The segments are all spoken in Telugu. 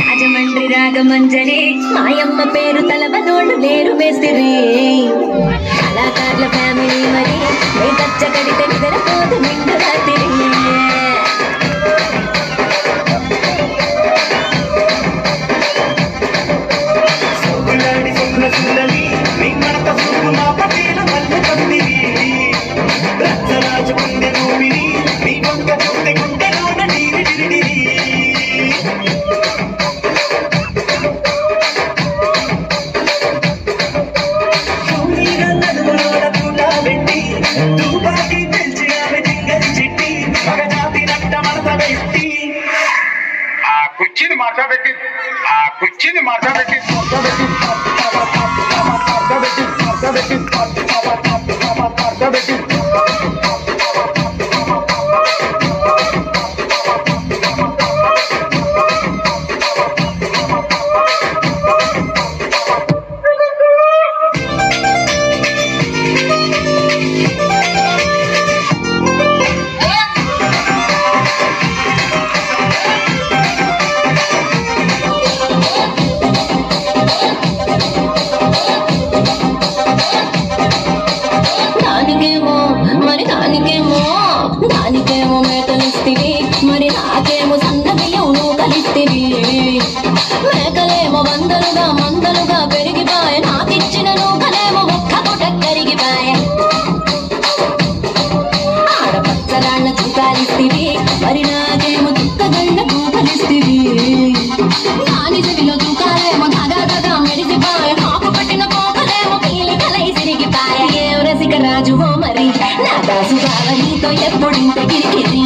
రాజమండ్రి రాగమంజరి మాయమ్మ పేరు తలవనోళ్ళు లేరు మేస్తిరి కళాకారుల ఫ్యామిలీ మరి గచ్చ కడితే నిద్రపోదు నిండు రాత్రి కుర్చీని మాట్లాడబెట్టి దానికేమో మేకలిస్తివి మరి నాకేమో సన్న బియ్యం నువ్వు కలిస్తివి మేకలేమో మందలుగా పెరిగిపాయ నాకిచ్చిన నూకలేమో ఒక్క పూట కరిగిపాయ ఆడపచ్చరాళ్ళ తూకాలిస్తివి మరి నాకేమో తుక్కగళ్ళ తూకలిస్తివి దాని చెవిలో తూకాలేమో దగా మెరిసిపాయ కాపు పట్టిన పోకలేమో పీలికలై సిరిగిపాయ ఏం రసిక రాజువో మరి నా దాసు నీతో ఎప్పుడింత కిరికిరి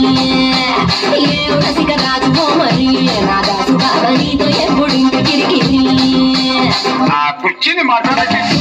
ఏం రసిక రాజువో మరి నా దాసు నీతో ఎప్పుడింత కిరికిరి ఆ కుర్చీని మాట్లాడబెట్టి